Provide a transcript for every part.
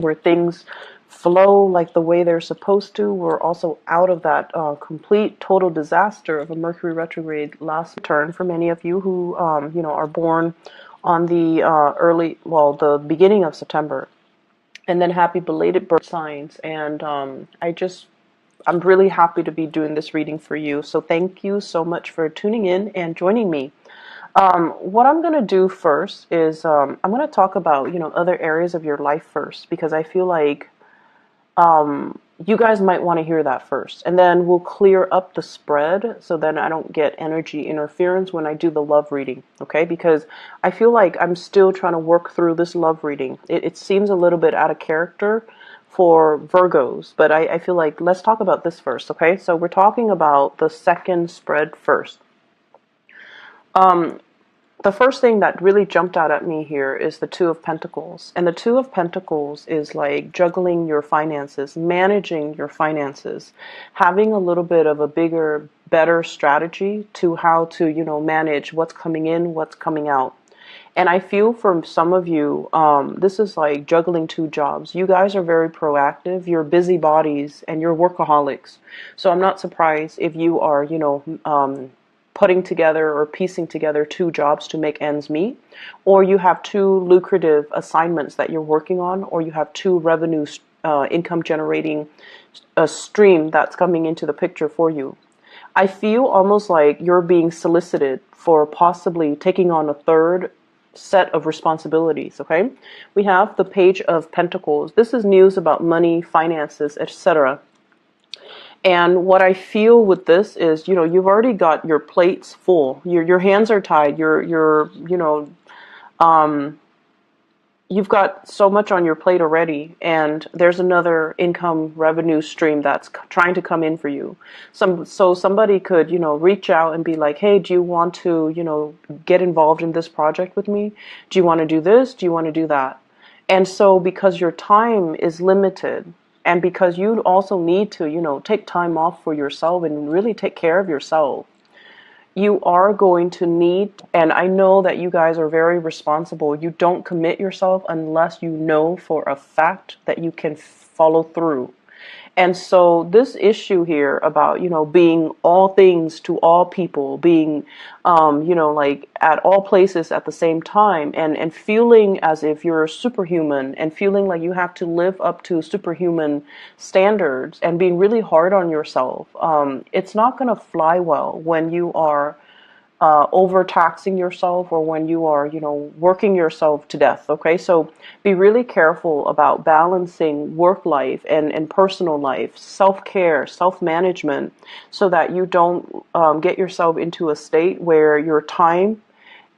where things flow like the way they're supposed to. We're also out of that complete total disaster of a Mercury retrograde last turn for many of you who are born on the the beginning of September. And then happy belated birth signs. And I'm really happy to be doing this reading for you. So thank you so much for tuning in and joining me. What I'm going to do first is I'm going to talk about, other areas of your life first, because I feel like you guys might want to hear that first. And then we'll clear up the spread so then I don't get energy interference when I do the love reading, okay? Because I feel like I'm still trying to work through this love reading. It seems a little bit out of character for Virgos, but I feel like let's talk about this first, okay? So we're talking about the second spread first. The first thing that really jumped out at me here is the Two of Pentacles. And the Two of Pentacles is like juggling your finances, managing your finances, having a little bit of a bigger, better strategy to how to, manage what's coming in, what's coming out. And I feel for some of you, this is like juggling two jobs. You guys are very proactive. You're busybodies and you're workaholics. So I'm not surprised if you are, putting together or piecing together two jobs to make ends meet, or you have two lucrative assignments that you're working on, or you have two revenue income generating stream that's coming into the picture for you. I feel almost like you're being solicited for possibly taking on a third set of responsibilities, okay? We have the Page of Pentacles. This is news about money, finances, etc. And what I feel with this is, you've already got your plates full. Your hands are tied. You've got so much on your plate already, and there's another income revenue stream that's trying to come in for you. So somebody could, reach out and be like, hey, do you want to, get involved in this project with me? Do you want to do this? Do you want to do that? And so because your time is limited, and because you also need to, take time off for yourself and really take care of yourself, you are going to need, and I know that you guys are very responsible, you don't commit yourself unless you know for a fact that you can follow through. And so this issue here about, being all things to all people, being, like at all places at the same time, and feeling as if you're superhuman and feeling like you have to live up to superhuman standards and being really hard on yourself, it's not going to fly well when you are overtaxing yourself or when you are, working yourself to death. Okay, so be really careful about balancing work life and personal life, self-care, self-management, so that you don't get yourself into a state where your time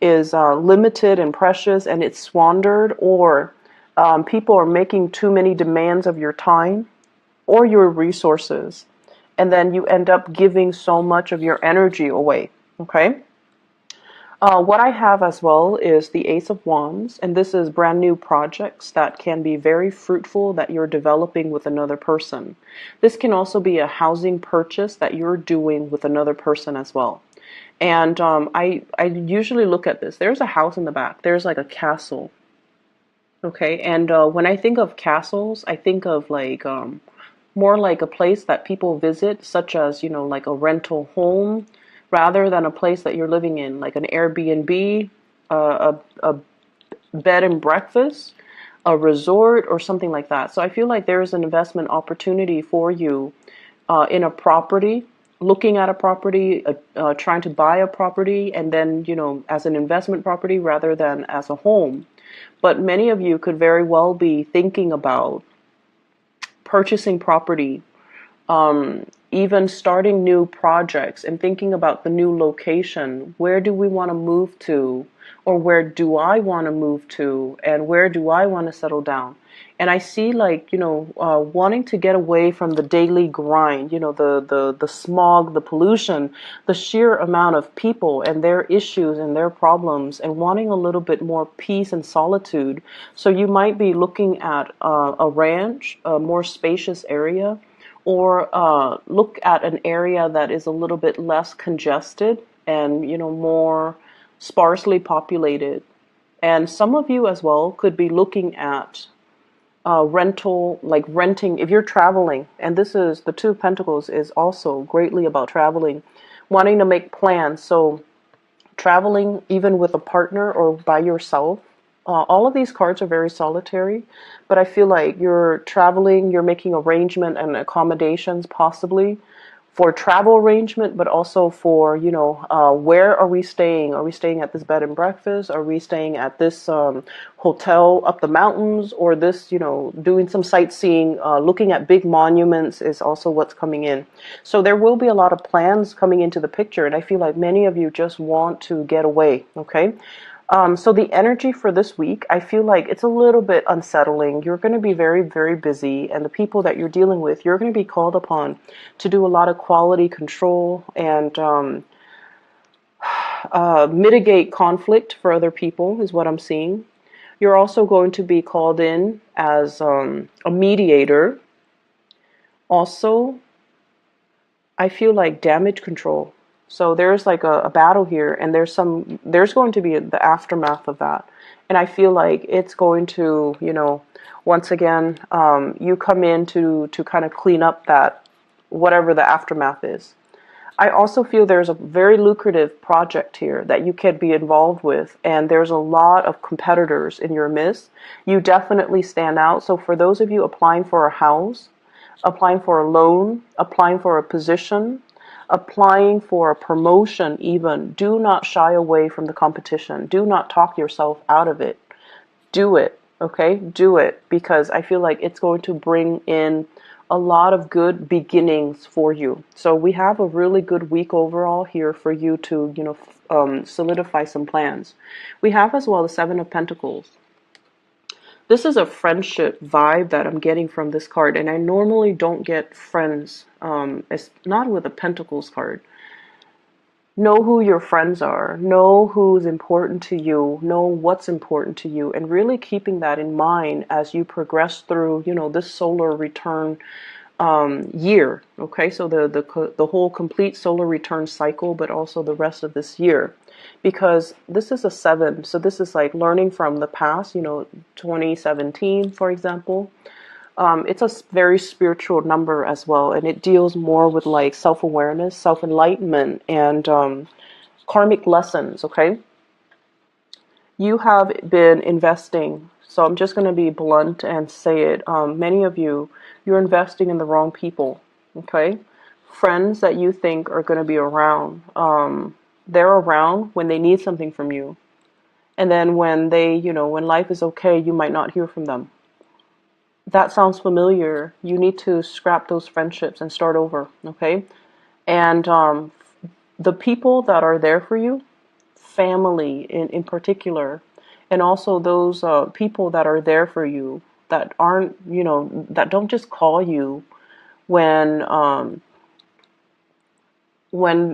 is limited and precious and it's squandered, or people are making too many demands of your time or your resources, and then you end up giving so much of your energy away. Okay. What I have as well is the Ace of Wands, and this is brand new projects that can be very fruitful that you're developing with another person. This can also be a housing purchase that you're doing with another person as well. And I usually look at this. There's a house in the back. There's like a castle. Okay, and when I think of castles, I think of like more like a place that people visit, such as, like a rental home, rather than a place that you're living in, like an Airbnb, a bed and breakfast, a resort, or something like that. So I feel like there is an investment opportunity for you in a property, looking at a property, trying to buy a property, and then, as an investment property rather than as a home. But many of you could very well be thinking about purchasing property, even starting new projects and thinking about the new location. Where do we want to move to? Or where do I want to move to? And where do I want to settle down? And I see like, wanting to get away from the daily grind, the smog, the pollution, the sheer amount of people and their issues and their problems, and wanting a little bit more peace and solitude. So you might be looking at a ranch, a more spacious area, or look at an area that is a little bit less congested and, more sparsely populated. And some of you as well could be looking at rental, like renting, if you're traveling, and this is the Two of Pentacles is also greatly about traveling, wanting to make plans. So traveling even with a partner or by yourself. All of these cards are very solitary, but I feel like you're traveling, you're making arrangement and accommodations possibly for travel arrangement, but also for, where are we staying? Are we staying at this bed and breakfast? Are we staying at this hotel up the mountains? Or this, doing some sightseeing, looking at big monuments is also what's coming in. So there will be a lot of plans coming into the picture, and I feel like many of you just want to get away, okay? So the energy for this week, I feel like it's a little bit unsettling. You're going to be very, very busy, and the people that you're dealing with, you're going to be called upon to do a lot of quality control and mitigate conflict for other people, is what I'm seeing. You're also going to be called in as a mediator. Also, I feel like damage control. So there's like a battle here, and there's going to be the aftermath of that. And I feel like it's going to, once again, you come in to kind of clean up that, whatever the aftermath is. I also feel there's a very lucrative project here that you could be involved with, and there's a lot of competitors in your midst. You definitely stand out. So for those of you applying for a house, applying for a loan, applying for a position, applying for a promotion even, do not shy away from the competition. Do not talk yourself out of it. Do it, okay? Do it, because I feel like it's going to bring in a lot of good beginnings for you. So we have a really good week overall here for you to, solidify some plans. We have as well the Seven of Pentacles. This is a friendship vibe that I'm getting from this card, and I normally don't get friends. It's not with a Pentacles card. Know who your friends are. Know who's important to you. Know what's important to you, and really keeping that in mind as you progress through, this solar return year. Okay, so the whole complete solar return cycle, but also the rest of this year. Because this is a 7, so this is like learning from the past, 2017, for example. It's a very spiritual number as well, and it deals more with like self-awareness, self-enlightenment, and karmic lessons, okay? You have been investing, so I'm just going to be blunt and say it. Many of you, you're investing in the wrong people, okay? Friends that you think are going to be around, they're around when they need something from you. And then when they, when life is okay, you might not hear from them. That sounds familiar. You need to scrap those friendships and start over, okay? And the people that are there for you, family in particular, and also those people that are there for you that aren't, that don't just call you when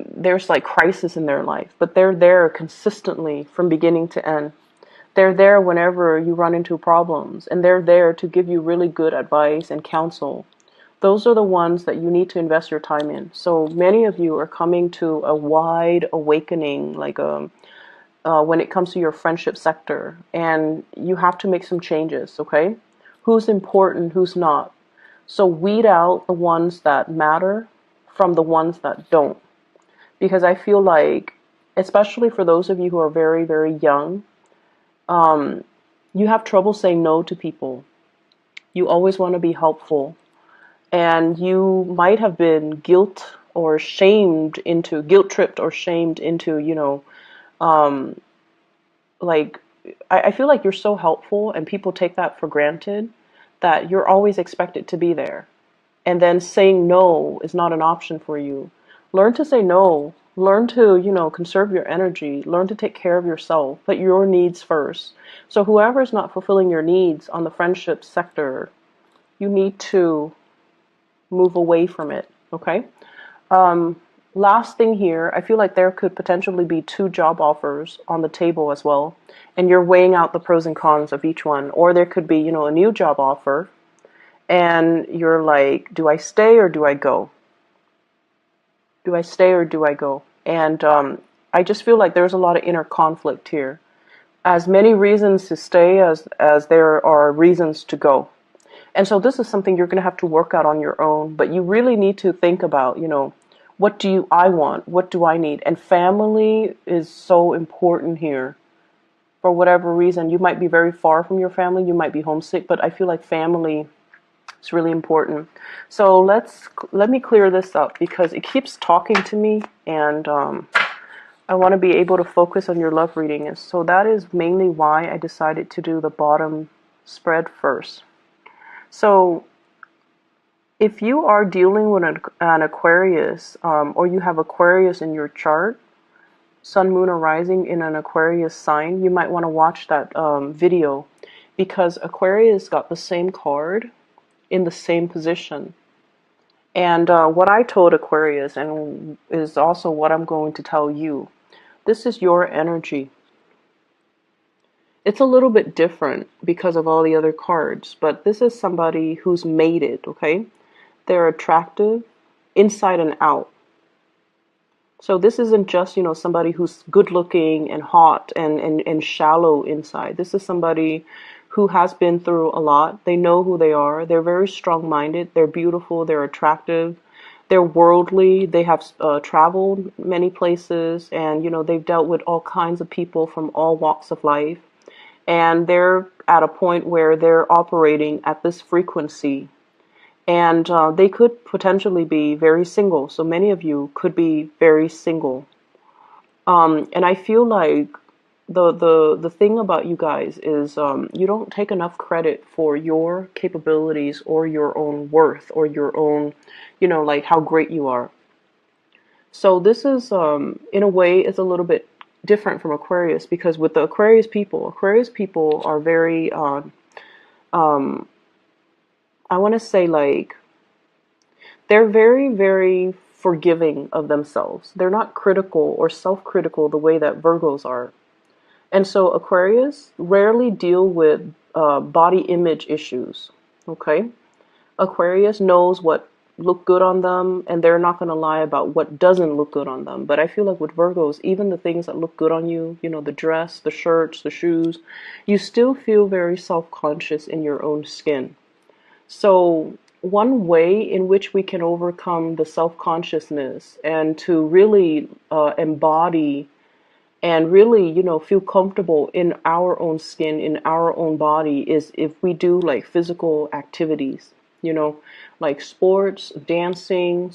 there's like crisis in their life, but they're there consistently from beginning to end. They're there whenever you run into problems, and they're there to give you really good advice and counsel. Those are the ones that you need to invest your time in. So many of you are coming to a wide awakening, like when it comes to your friendship sector, and you have to make some changes, okay? Who's important, who's not. So weed out the ones that matter from the ones that don't. Because I feel like, especially for those of you who are very, very young, you have trouble saying no to people. You always want to be helpful. And you might have been guilt tripped or shamed into, like, I feel like you're so helpful and people take that for granted that you're always expected to be there. And then saying no is not an option for you. Learn to say no. Learn to, conserve your energy. Learn to take care of yourself. Put your needs first. So whoever's not fulfilling your needs on the friendship sector, you need to move away from it, okay? Last thing here, I feel like there could potentially be 2 job offers on the table as well, and you're weighing out the pros and cons of each one. Or there could be, a new job offer, and you're like, do I stay or do I go? Do I stay or do I go? And I just feel like there's a lot of inner conflict here. As many reasons to stay as there are reasons to go. And so this is something you're going to have to work out on your own, but you really need to think about, what do I want? What do I need? And family is so important here. For whatever reason, you might be very far from your family, you might be homesick, but I feel like family is really important. So let me clear this up because it keeps talking to me, and I want to be able to focus on your love reading. And so that is mainly why I decided to do the bottom spread first. So if you are dealing with an Aquarius, or you have Aquarius in your chart, Sun, Moon, or Rising in an Aquarius sign, you might want to watch that video, because Aquarius got the same card in the same position. And what I told Aquarius, and is also what I'm going to tell you, this is your energy. It's a little bit different because of all the other cards, but this is somebody who's made it, okay? They're attractive inside and out. So this isn't just, somebody who's good looking and hot and shallow inside. This is somebody who has been through a lot. They know who they are. They're very strong-minded. They're beautiful. They're attractive. They're worldly. They have traveled many places, and, they've dealt with all kinds of people from all walks of life. And they're at a point where they're operating at this frequency. And they could potentially be very single. So many of you could be very single. And I feel like the thing about you guys is you don't take enough credit for your capabilities or your own worth or your own, like how great you are. So this is, in a way, is a little bit different from Aquarius, because with the Aquarius people are very, I want to say, like, they're very, very forgiving of themselves. They're not critical or self-critical the way that Virgos are. And so Aquarius rarely deal with body image issues, okay? Aquarius knows what look good on them, and they're not going to lie about what doesn't look good on them. But I feel like with Virgos, even the things that look good on you, the dress, the shirts, the shoes, you still feel very self-conscious in your own skin. So one way in which we can overcome the self-consciousness and to really embody and really, feel comfortable in our own skin, in our own body, is if we do like physical activities, like sports, dancing,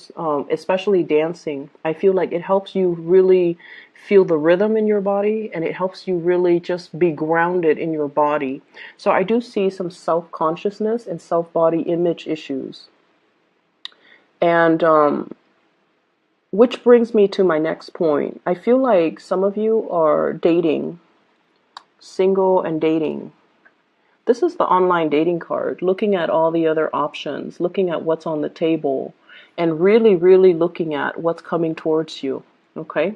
especially dancing. I feel like it helps you really feel the rhythm in your body, and it helps you really just be grounded in your body. So I do see some self-consciousness and self-body image issues. And which brings me to my next point. I feel like some of you are dating, single and dating. This is the online dating card, looking at all the other options, looking at what's on the table, and really, really looking at what's coming towards you, okay?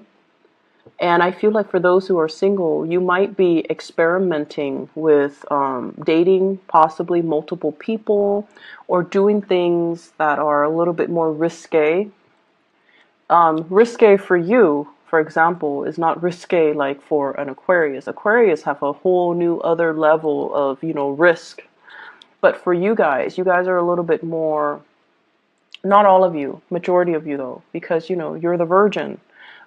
And I feel like for those who are single, you might be experimenting with dating possibly multiple people, or doing things that are a little bit more risque. Risque for you, for example, is not risque like for an Aquarius. Aquarius have a whole new other level of, risk. But for you guys are a little bit more, not all of you, majority of you though, because, you're the virgin.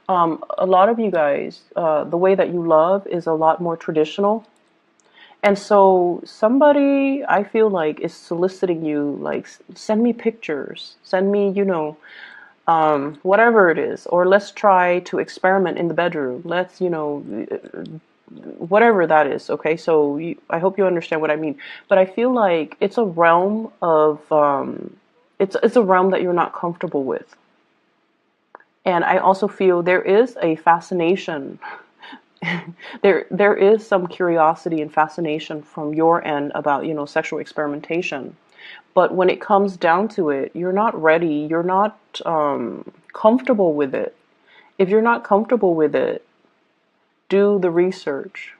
A lot of you guys, the way that you love is a lot more traditional. And so somebody, I feel like, is soliciting you, like, send me pictures, send me, whatever it is, or let's try to experiment in the bedroom. Let's, whatever that is. Okay. So I hope you understand what I mean, but I feel like it's a realm of, it's a realm that you're not comfortable with. And I also feel there is a fascination. there is some curiosity and fascination from your end about, sexual experimentation. But when it comes down to it, you're not ready. You're not comfortable with it. If you're not comfortable with it, do the research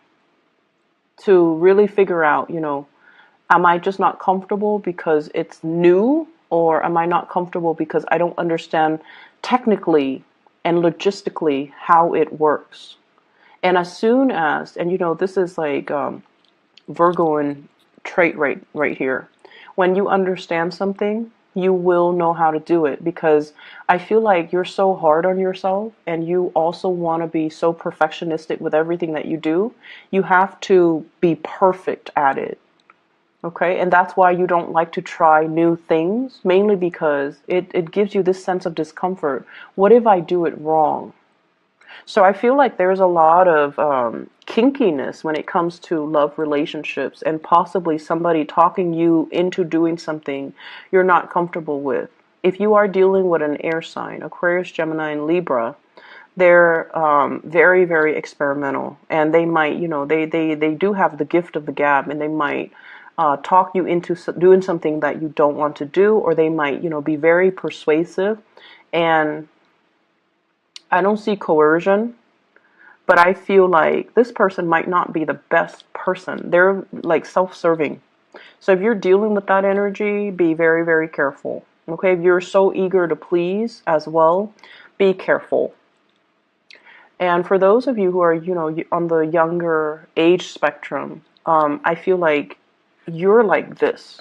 to really figure out, am I just not comfortable because it's new, or am I not comfortable because I don't understand technically and logistically how it works? And as soon as, and this is like Virgoan trait right here. when you understand something, you will know how to do it, because I feel like you're so hard on yourself and you also want to be so perfectionistic with everything that you do. You have to be perfect at it. Okay, and that's why you don't like to try new things, mainly because it gives you this sense of discomfort. What if I do it wrong? So I feel like there's a lot of kinkiness when it comes to love relationships, and possibly somebody talking you into doing something you're not comfortable with. If you are dealing with an air sign, Aquarius, Gemini, and Libra, they're very, very experimental, and they might, they do have the gift of the gab, and they might talk you into doing something that you don't want to do, or they might, be very persuasive. And I don't see coercion, but I feel like this person might not be the best person. They're like self-serving. So if you're dealing with that energy, be very, very careful. Okay, if you're so eager to please as well, be careful. And for those of you who are, on the younger age spectrum, I feel like you're like this.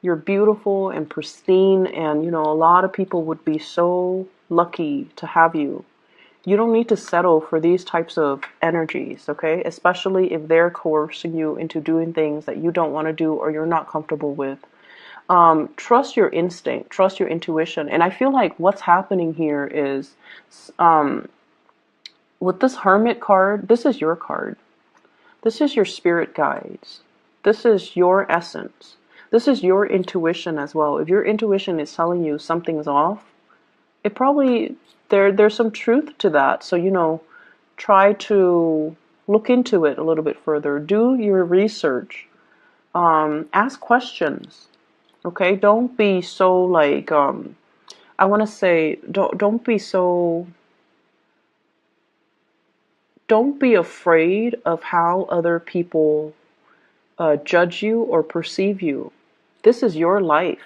You're beautiful and pristine, and, a lot of people would be so lucky to have you. You don't need to settle for these types of energies, okay? Especially if they're coercing you into doing things that you don't want to do or you're not comfortable with. Trust your instinct, trust your intuition. And I feel like what's happening here is, with this Hermit card, this is your card. This is your spirit guides. This is your essence. This is your intuition as well. If your intuition is telling you something's off, it probably, there's some truth to that. So, try to look into it a little bit further. Do your research. Ask questions. Okay? Don't be so like, I want to say, don't be so, don't be afraid of how other people judge you or perceive you. This is your life,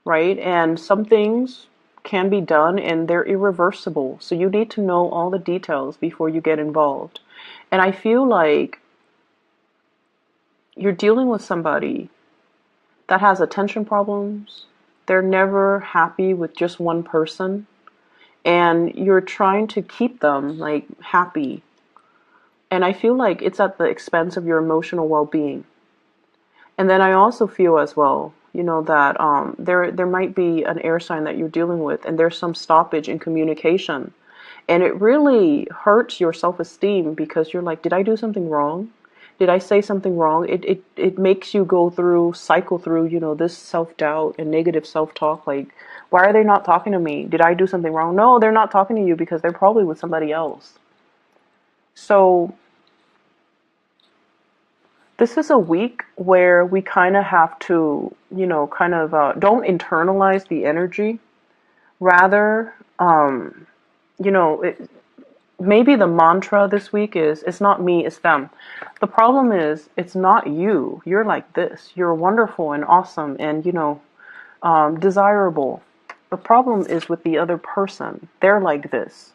right? And some things can be done and they're irreversible. So you need to know all the details before you get involved. And I feel like you're dealing with somebody that has attention problems. They're never happy with just one person. And you're trying to keep them like happy. And I feel like it's at the expense of your emotional well-being. And then I also feel as well, that there might be an air sign that you're dealing with, and there's some stoppage in communication. And it really hurts your self-esteem, because you're like, did I do something wrong? Did I say something wrong? It makes you cycle through, this self-doubt and negative self-talk. Like, why are they not talking to me? Did I do something wrong? No, they're not talking to you because they're probably with somebody else. So this is a week where we kind of have to, don't internalize the energy. Rather, maybe the mantra this week is, it's not me, it's them. The problem is, it's not you. You're like this. You're wonderful and awesome and, desirable. The problem is with the other person. They're like this.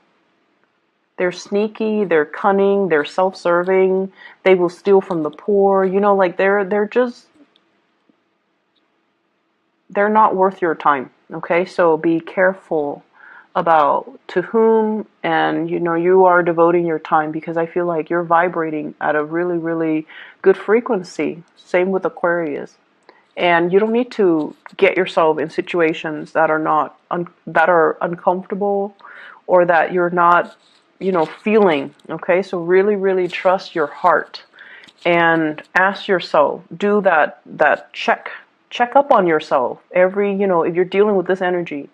They're sneaky, they're cunning, they're self-serving, they will steal from the poor, they're not worth your time, okay? So be careful about to whom and you are devoting your time, because I feel like you're vibrating at a really, really good frequency. Same with Aquarius. And you don't need to get yourself in situations that are that are uncomfortable, or that you're not feeling, okay? So really, really trust your heart and ask yourself, do that check up on yourself every, if you're dealing with this energy,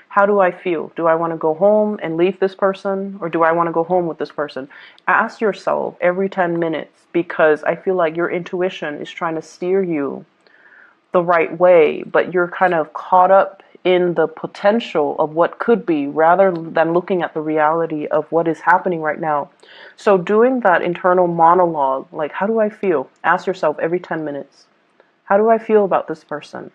how do I feel? Do I want to go home and leave this person, or do I want to go home with this person? Ask yourself every 10 minutes, because I feel like your intuition is trying to steer you the right way, but you're kind of caught up in the potential of what could be, rather than looking at the reality of what is happening right now. So doing that internal monologue, like, how do I feel? Ask yourself every 10 minutes. How do I feel about this person?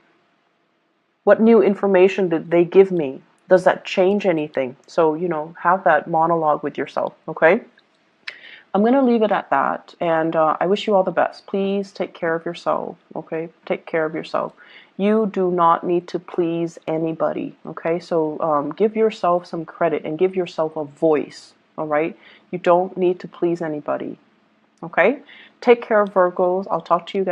What new information did they give me? Does that change anything? So, have that monologue with yourself, okay? I'm going to leave it at that, and I wish you all the best. Please take care of yourself, okay? Take care of yourself. You do not need to please anybody, okay? So give yourself some credit and give yourself a voice, all right? You don't need to please anybody, okay? Take care, Virgos. I'll talk to you guys